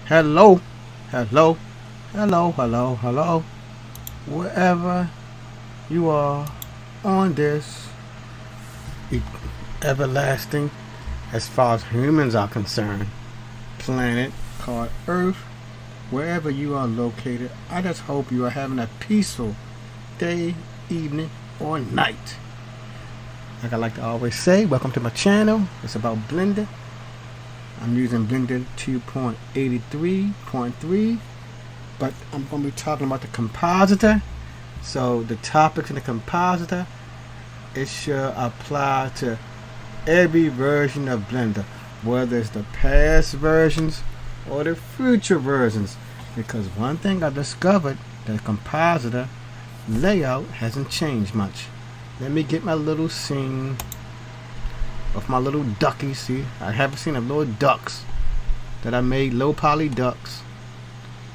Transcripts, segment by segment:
Hello, hello, hello, hello, hello. Wherever you are on this everlasting, as far as humans are concerned, planet called Earth, wherever you are located, I just hope you are having a peaceful day, evening, or night. Like I like to always say, welcome to my channel. It's about Blender. I'm using Blender 2.83.3, but I'm going to be talking about the Compositor. So the topics in the Compositor, it should apply to every version of Blender, whether it's the past versions or the future versions, because one thing I discovered, the Compositor layout hasn't changed much. Let me get my little scene of my little duckies. See, I haven't seen a little ducks that I made, low poly ducks.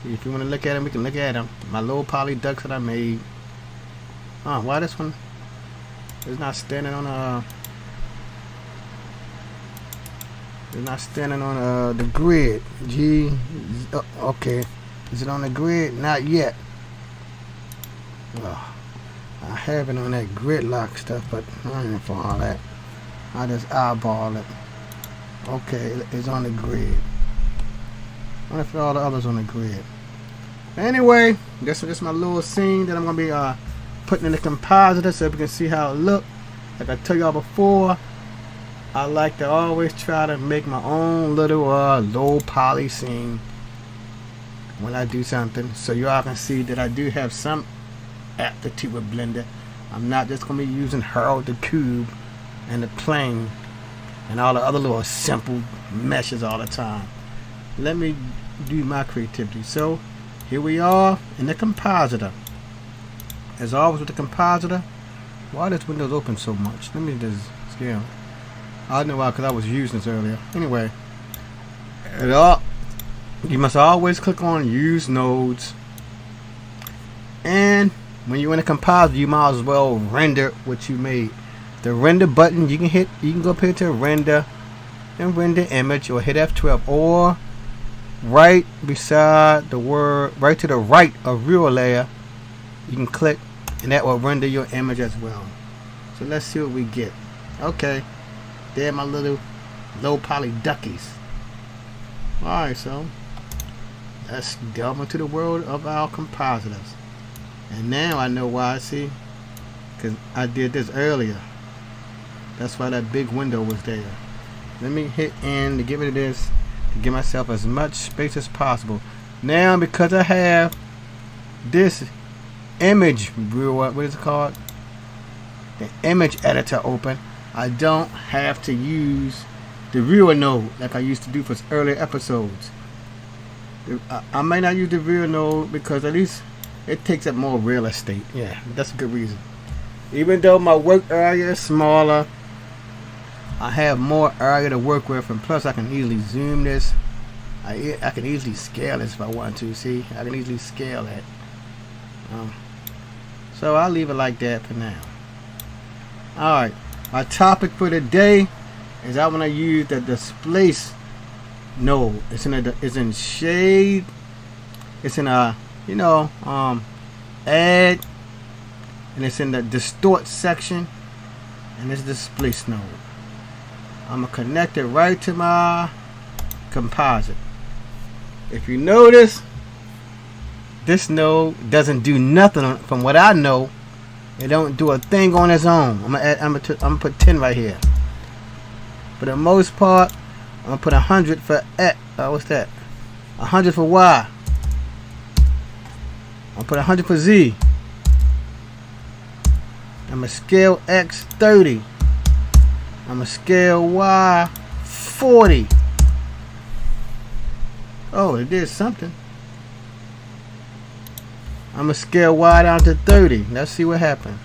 If you want to look at them, we can look at them. My low poly ducks that I made. Oh, why this one is not standing on the grid? Gee, okay, is it on the grid? Not yet. Oh, I have it on that grid lock stuff, but I ain't for all that. I just eyeball it. Okay, it's on the grid. I wonder if all the others on the grid. Anyway, this is my little scene that I'm gonna be putting in the Compositor so we can see how it look. Like I told y'all before, I like to always try to make my own little low poly scene when I do something, so y'all can see that I do have some aptitude with Blender. I'm not just gonna be using Harold the Cube and the plane and all the other little simple meshes all the time. Let me do my creativity. So here we are in the Compositor. As always with the Compositor, why does Windows open so much? Let me just scale. I know why, because I was using this earlier. Anyway, you must always click on Use Nodes, and when you're in a Compositor, you might as well render what you made. The render button you can hit, you can go up here to render and render image, or hit F12, or right beside the word, right to the right of real layer, you can click and that will render your image as well. So let's see what we get. Okay, there my little low poly duckies. Alright, so let's delve into the world of our compositors. And now I know why. See, because I did this earlier. That's why that big window was there. Let me hit N to get rid of this, to give myself as much space as possible. Now, because I have this image viewer, what is it called? The image editor open, I don't have to use the viewer node like I used to do for earlier episodes. I might not use the viewer node because at least it takes up more real estate. Yeah, that's a good reason. Even though my work area is smaller, I have more area to work with, and plus I can easily zoom this. I can easily scale this if I want to. See, I can easily scale that. So I'll leave it like that for now. Alright, my topic for today is I want to use the Displace Node. It's in shade. It's in add, and it's in the distort section, and it's Displace Node. I'm gonna connect it right to my composite. If you notice, this node doesn't do nothing from what I know. It don't do a thing on its own. I'm gonna put 10 right here. For the most part, I'm gonna put 100 for X. What's that? 100 for Y. I'll put 100 for Z. I'm gonna scale X 30. I'm gonna scale Y 40. Oh, it did something. I'm gonna scale Y down to 30. Let's see what happened.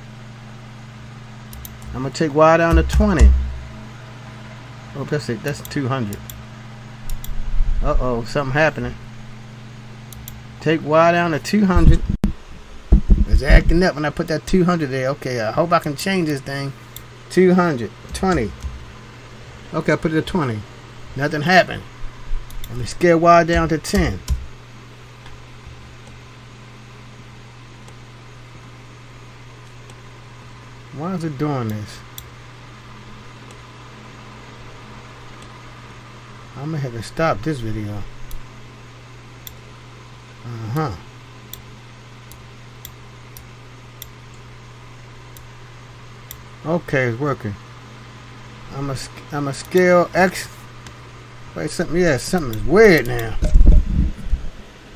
I'm gonna take Y down to 20. Oh, that's 200. Uh-oh, something happening. Take Y down to 200. It's acting up when I put that 200 there. Okay, I hope I can change this thing. 200, 20. Okay, I put it at 20. Nothing happened. Let me scale Y down to 10. Why is it doing this? I'm gonna have to stop this video. Okay, it's working. I'm a scale X. Wait, something. Yeah, something is weird now.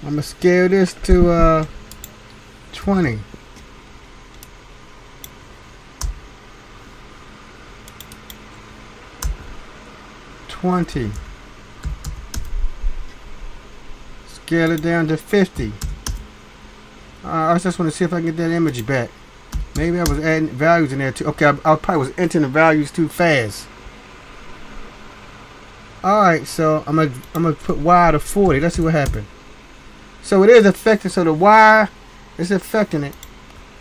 I'm gonna scale this to 20. Scale it down to 50. I just want to see if I can get that image back. Maybe I was adding values in there too. Okay, I probably was entering the values too fast. Alright, so I'm gonna put Y to 40. Let's see what happened. So it is affecting, so the Y is affecting it.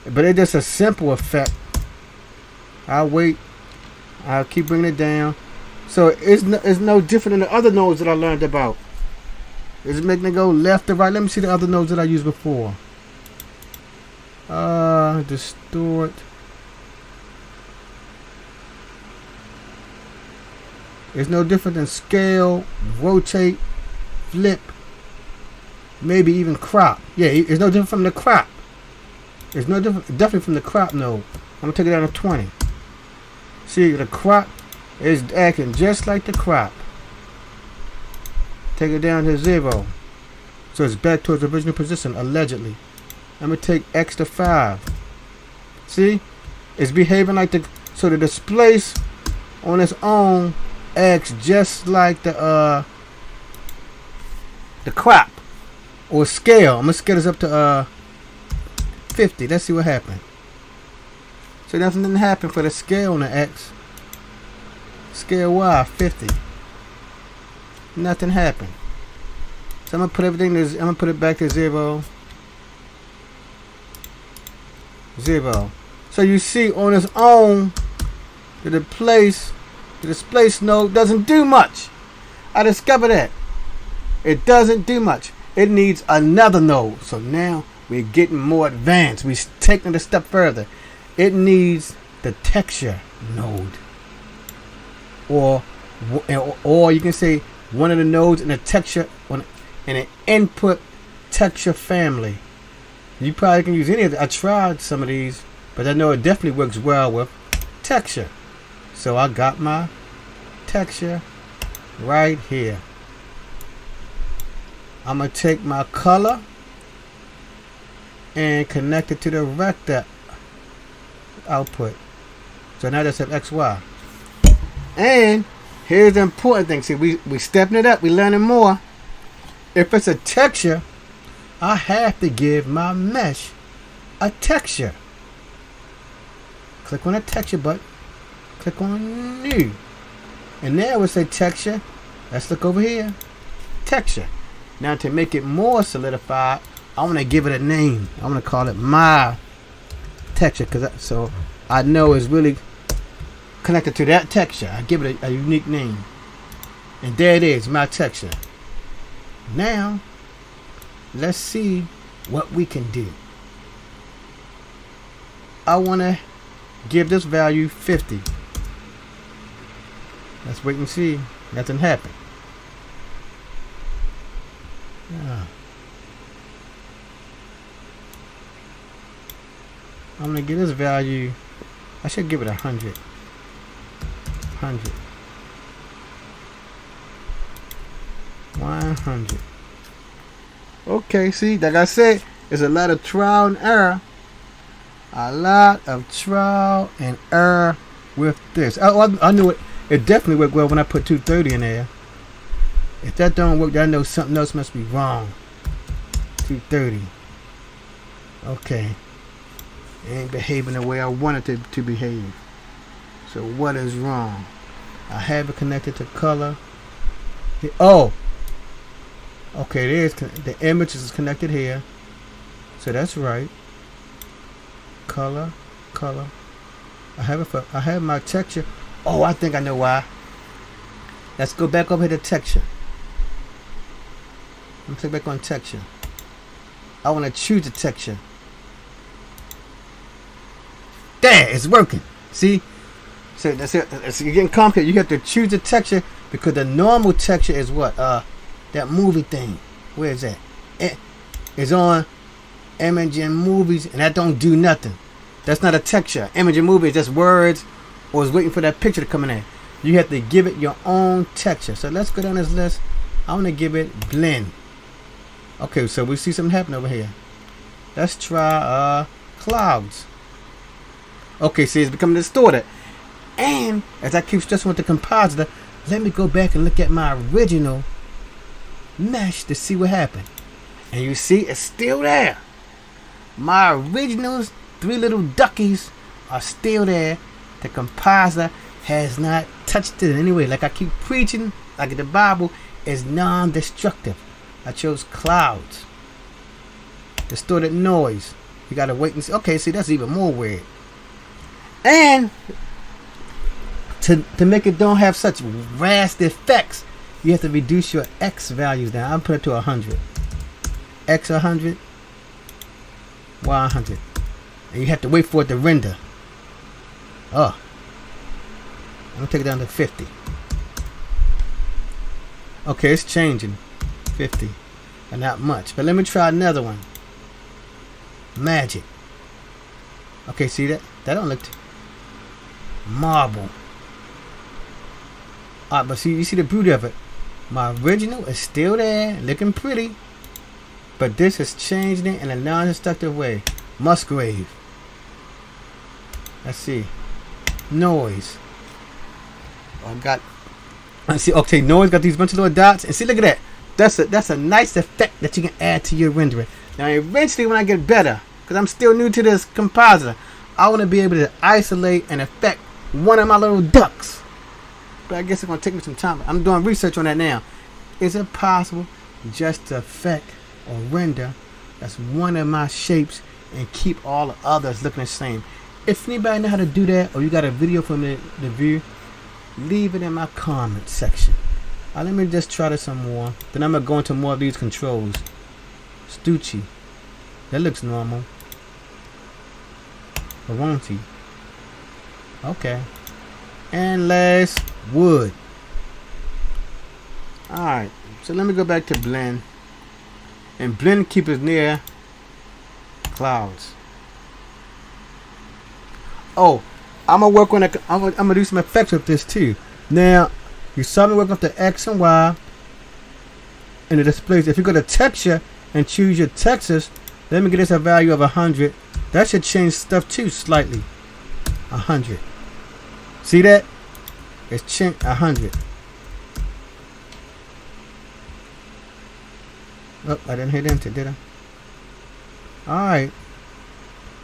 But it's just a simple effect. I'll wait. I'll keep bringing it down. So it's no different than the other nodes that I learned about. It's making it go left to right. Let me see the other nodes that I used before. Distort. It's no different than scale, rotate, flip, maybe even crop. Yeah, it's no different from the crop. It's no different, definitely from the crop node. I'm gonna take it down to 20. See, the crop is acting just like the crop. Take it down to 0. So it's back to its original position, allegedly. I'm going to take X to 5. See? It's behaving like the... So the displace on its own acts just like the crop. Or scale. I'm going to scale this up to 50. Let's see what happens. So nothing didn't happen for the scale on the X. Scale Y 50. Nothing happened. So I'm gonna put everything. I'm gonna put it back to 0. 0. So you see, on its own, the displace node doesn't do much. I discovered that it doesn't do much. It needs another node. So now we're getting more advanced. We're taking it a step further. It needs the texture node. Or you can say one of the nodes in a texture in an input texture family. You probably can use any of it. I tried some of these, but I know it definitely works well with texture. So I got my texture right here. I'm gonna take my color and connect it to the vector output. So now that's an XY. And here's the important thing. See, we stepping it up. We learning more. If it's a texture, I have to give my mesh a texture. Click on the texture button. Click on new. And now we say texture. Let's look over here. Texture. Now to make it more solidified, I want to give it a name. I'm going to call it my texture, so I know it's really connected to that texture. I give it a unique name. And there it is, my texture. Now, let's see what we can do. I want to give this value 50. Let's wait and see. Nothing happened. I'm going to give this value, I should give it 100. 100. Okay, see, like I said, there's a lot of trial and error. A lot of trial and error with this. I knew it definitely worked well when I put 230 in there. If that don't work, I know something else must be wrong. 230. Okay. It ain't behaving the way I want it to behave. So what is wrong? I have it connected to color. Oh! Okay, it is. The image is connected here. So that's right. Color. I have my texture. Oh, I think I know why. Let's go back over here to texture. me click back on texture. I want to choose the texture. There, it's working. See? So that's it. It's getting complicated. You have to choose the texture because the normal texture is what? That movie thing. Where is that? It's on image and movies, and that don't do nothing. That's not a texture. Image and movie is just words, or is waiting for that picture to come in there. You have to give it your own texture. So let's go down this list. I want to give it blend. Okay, so we see something happen over here. Let's try clouds. Okay, see, it's becoming distorted. And as I keep stressing with the compositor, let me go back and look at my original mesh to see what happened. And you see, it's still there. My originals, 3 little duckies, are still there. The compositor has not touched it in any way. Like I keep preaching, like the Bible is non-destructive. I chose clouds. Distorted noise. You gotta wait and see. Okay, see, that's even more weird. And to make it don't have such vast effects, you have to reduce your X values down. I'll put it to 100. X 100, Y 100. And you have to wait for it to render. Oh. I'm gonna take it down to 50. Okay, it's changing. 50. But not much. But let me try another one. Magic. Okay, see that? That don't look marble. Alright, but see, you see the beauty of it. My original is still there, looking pretty. But this has changed it in a non-destructive way. Musgrave. Let's see. Noise. I see. Okay, noise got these bunch of little dots, and see, look at that. That's a nice effect that you can add to your rendering. Now, eventually, when I get better, because I'm still new to this compositor, I want to be able to isolate and affect one of my little ducks. But I guess it's gonna take me some time. I'm doing research on that now. Is it possible just to affect or render that's one of my shapes and keep all the others looking the same? If anybody know how to do that, or you got a video from the view, leave it in my comment section. Let me just try this some more. Then I'm gonna go into more of these controls. Stucci, that looks normal. Aronti, okay. And last, wood. Alright, so let me go back to blend. And blend keep it near clouds. Oh, I'm gonna work on I'm gonna do some effects with this too. Now, you saw me work with the X and Y in the displays. If you go to texture and choose your textures, let me get this a value of 100. That should change stuff too slightly. 100. See that? It's changed 100. Oh, I didn't hit enter, did I? Alright.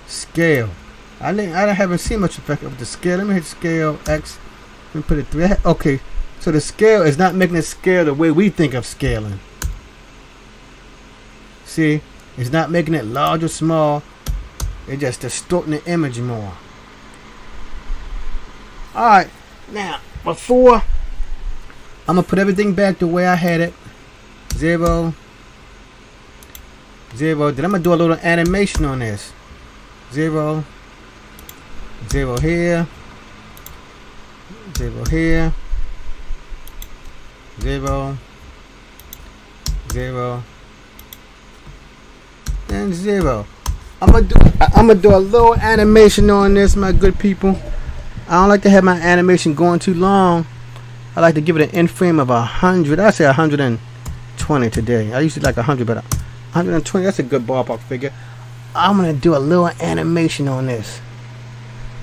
Scale. I haven't seen much effect of the scale. Let me hit scale X. Let me put it 3. Okay. So the scale is not making it scale the way we think of scaling. See? It's not making it large or small. It's just distorting the image more. Alright. Now, before I'm going to put everything back the way I had it. 0. 0. Then I'm going to do a little animation on this. 0. 0 here. 0 here. 0. 0. And 0. I'm gonna do a little animation on this, my good people. I don't like to have my animation going too long. I like to give it an end frame of 100. I say 120 today. I usually like 100, but 120, that's a good ballpark figure. I'm gonna do a little animation on this.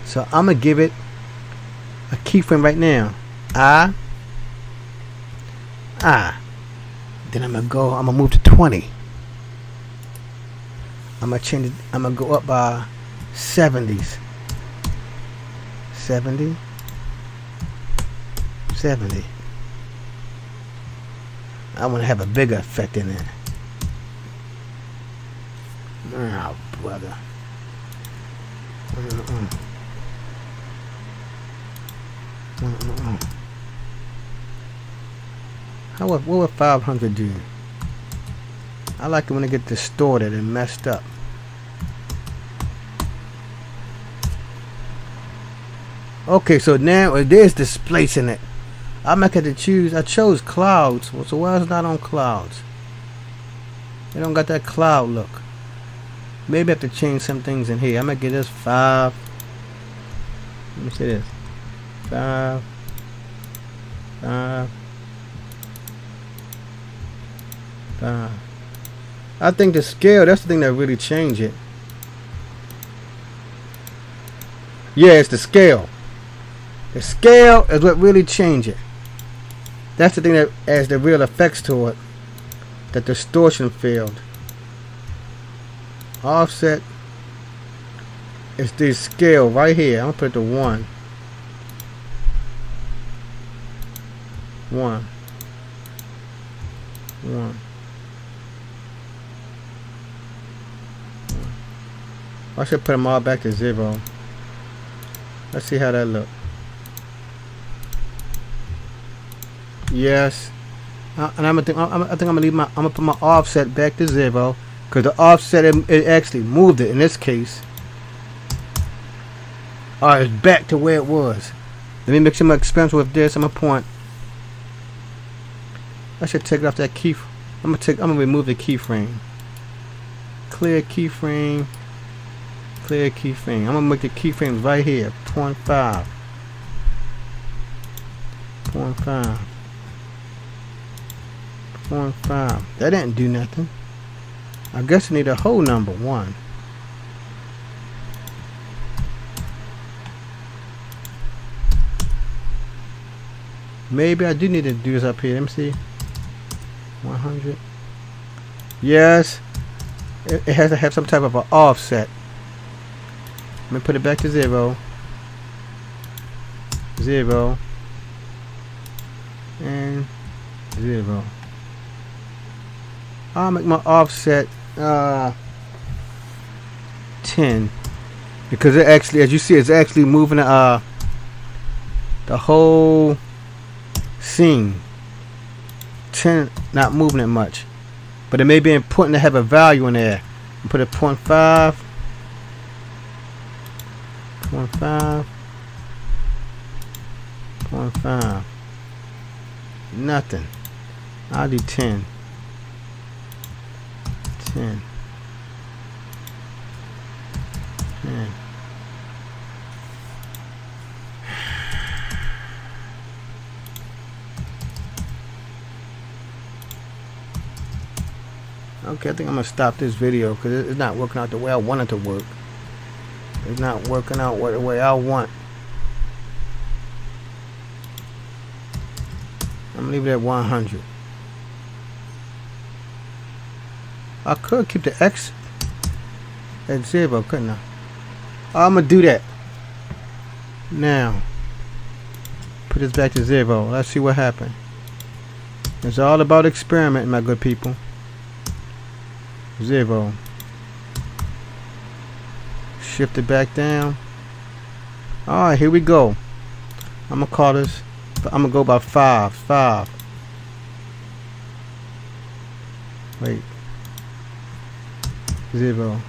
So I'm gonna give it a keyframe right now. Then I'm gonna move to 20. I'm gonna change it. I'm gonna go up by 70s. 70. 70. I want to have a bigger effect in it. Oh, brother. What would 500 do? I like it when it gets distorted and messed up. Okay, so now it is displacing it. I might have to choose. I chose clouds. So why is it not on clouds? It don't got that cloud look. Maybe I have to change some things in here. I might get this 5. Let me see this. 5. 5. 5. I think the scale, that's the thing that really changed it. Yeah, it's the scale. The scale is what really changed it. That's the thing that adds the real effects to it. The distortion field. Offset is this scale right here. I'm gonna put it to 1. 1. 1. I should put them all back to 0. Let's see how that look. Yes, and I think I'm gonna leave my. I'm gonna put my offset back to 0 because the offset it actually moved it in this case. Alright, it's back to where it was. Let me make some experiments with this. I'm gonna point. I should take it off that key. I'm gonna remove the keyframe. Clear keyframe. Clear keyframe. I'm gonna make the keyframes right here. 0.5. 0.5. 0.5. That didn't do nothing. I guess I need a whole number 1. Maybe I do need to do this up here. Let me see. 100. Yes. It has to have some type of an offset. Let me put it back to 0. 0. And 0. I'll make my offset 10 because it actually, as you see, it's actually moving the whole scene. 10 not moving it much, but it may be important to have a value in there. I'll put it 0.5. 0.5. 0.5. Nothing. I'll do 10. 10. 10. Okay, I think I'm gonna stop this video because it's not working out the way I want it to work. It's not working out the way I want. I'm gonna leave it at 100. I could keep the X at 0, couldn't I? I'm gonna do that. Now, put this back to 0. Let's see what happens. It's all about experimenting, my good people. 0. Shift it back down. Alright, here we go. I'm gonna call this, I'm gonna go by 5. 5. Wait. 0.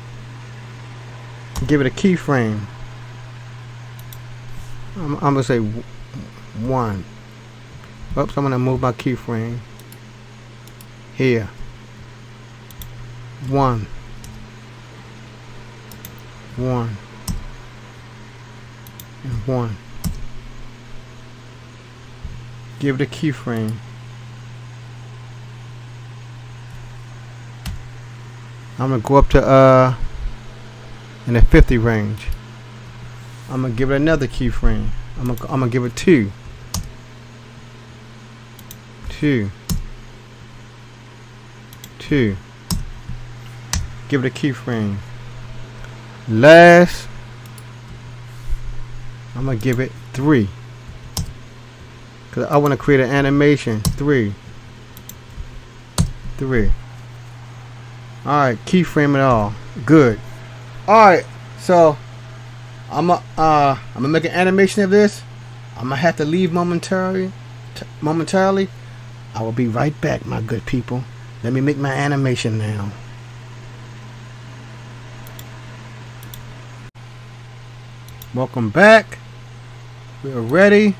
Give it a keyframe. I'm gonna say 1. Oops, I'm gonna move my keyframe here. 1. 1. And 1. Give it a keyframe. I'm gonna go up to in the 50 range. I'm gonna give it another keyframe. I'm gonna give it 2. 2. 2. Give it a keyframe. Last, I'm gonna give it 3. Cause I want to create an animation. 3. 3. Alright, keyframe it all. Good. Alright, so I'm gonna make an animation of this. I'm gonna have to leave momentarily. I will be right back, my good people. Let me make my animation now. Welcome back. We are ready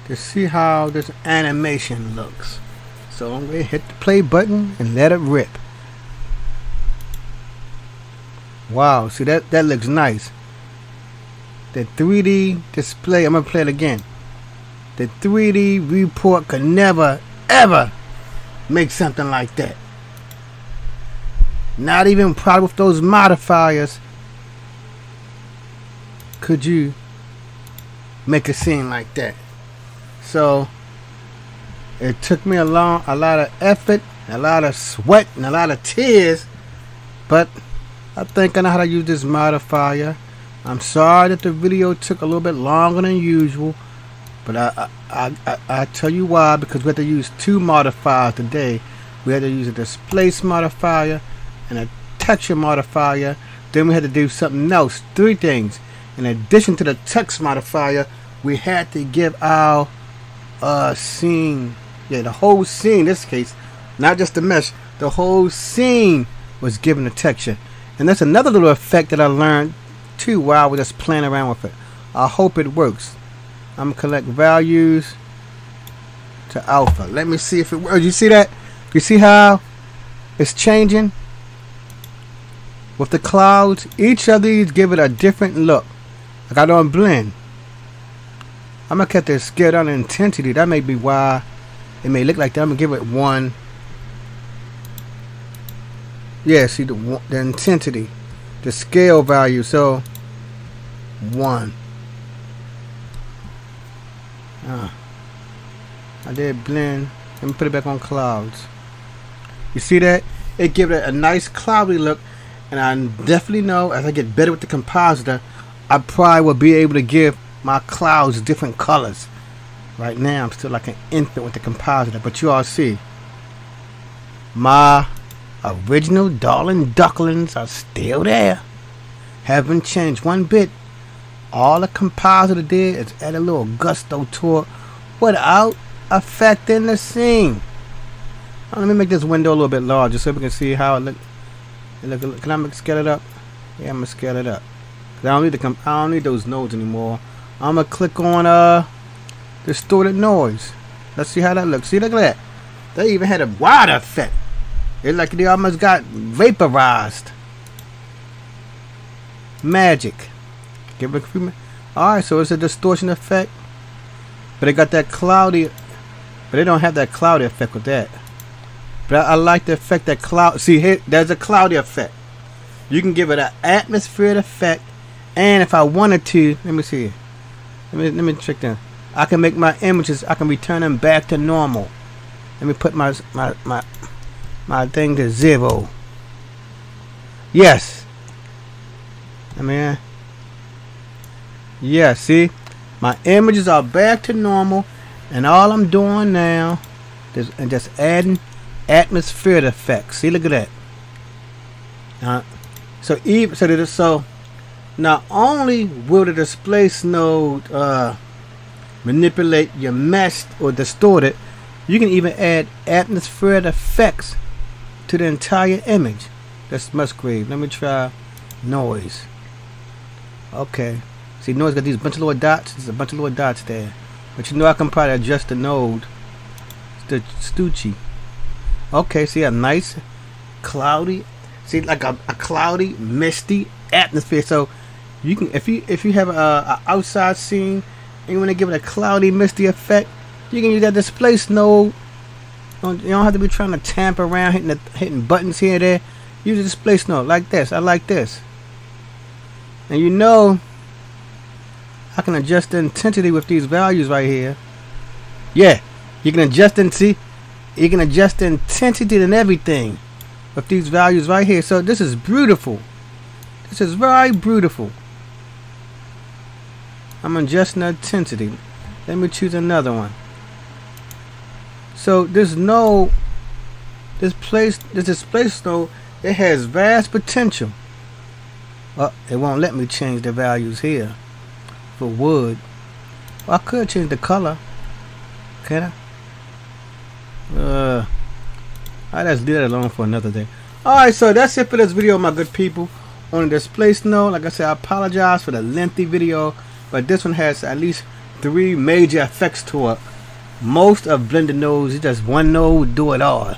to see how this animation looks. So I'm going to hit the play button and let it rip. Wow, see that looks nice. The 3D display, I'm going to play it again. The 3D report could never ever make something like that. Not even probably with those modifiers could you make a scene like that. So it took me a lot of effort, a lot of sweat, and a lot of tears, but I think I know how to use this modifier. I'm sorry that the video took a little bit longer than usual, but I tell you why, because we had to use two modifiers today. We had to use a displace modifier and a texture modifier. Then we had to do something else, 3 things. In addition to the text modifier, we had to give our scene, the whole scene in this case, not just the mesh, the whole scene was given a texture. And that's another little effect that I learned too while I was just playing around with it. I hope it works. I'm gonna collect values to alpha. Let me see if it works. You see that? You see how it's changing with the clouds? Each of these give it a different look. I got on blend. I'm gonna cut the scale down in intensity. That may be why it may look like that. I'm gonna give it 1. Yeah, see the intensity, the scale value. So 1. I did blend. Let me put it back on clouds. You see that? It gives it a nice cloudy look, and I definitely know as I get better with the compositor, I probably will be able to give my clouds different colors. Right now I'm still like an infant with the compositor, but you all see my original darling ducklings are still there. Haven't changed one bit. All the compositor did is add a little gusto to it without affecting the scene. Let me make this window a little bit larger so we can see how it look. Can I scale it up? Yeah, I'm gonna scale it up. I don't need those nodes anymore. I'm gonna click on distorted noise. Let's see how that looks. See, look at that. They even had a water effect. It's like they almost got vaporized. Magic. Give it a few minutes. Alright, so it's a distortion effect. But it got that cloudy. But they don't have that cloudy effect with that. But I like the effect that cloud. See here, there's a cloudy effect. You can give it an atmospheric effect. And if I wanted to, let me see. Let me check that. I can make my images. I can return them back to normal. Let me put my thing to 0. Yes. I mean, yeah. See, my images are back to normal, and all I'm doing now is just adding atmospheric effects. See, look at that. So not only will the Displace Node manipulate your mesh or distort it, you can even add atmospheric effects to the entire image. That's Musgrave. Let me try noise. Okay. See, noise got these bunch of little dots. There's a bunch of little dots there. But you know I can probably adjust the node. The Stucci. Okay, see a nice cloudy. See, like a cloudy, misty atmosphere. So you can, if you have a outside scene and you want to give it a cloudy, misty effect, you can use that Displace Node. You don't have to be trying to tamper around, hitting buttons here and there. Use a Displace Node like this. I like this. And you know, I can adjust the intensity with these values right here. Yeah, you can adjust the intensity and everything with these values right here. So this is beautiful. This is very beautiful. I'm adjusting the intensity. Let me choose another one. So this node, this Displace Node, it has vast potential. It won't let me change the values here for wood. Well, I could change the color. Can I? Alright, let's leave that alone for another day. Alright, so that's it for this video, my good people. On the Displace Node, like I said, I apologize for the lengthy video, but this one has at least 3 major effects to it. Most of Blender nodes is just one node do it all.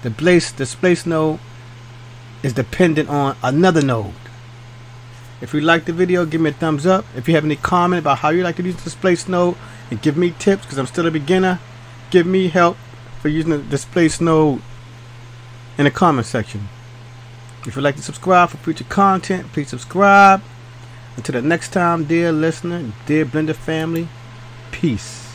The Displace Node is dependent on another node. If you like the video, give me a thumbs up. If you have any comment about how you like to use the Displace Node and give me tips, because I'm still a beginner, give me help for using the Displace Node in the comment section. If you'd like to subscribe for future content, please subscribe. Until the next time, dear listener, dear Blender family, peace.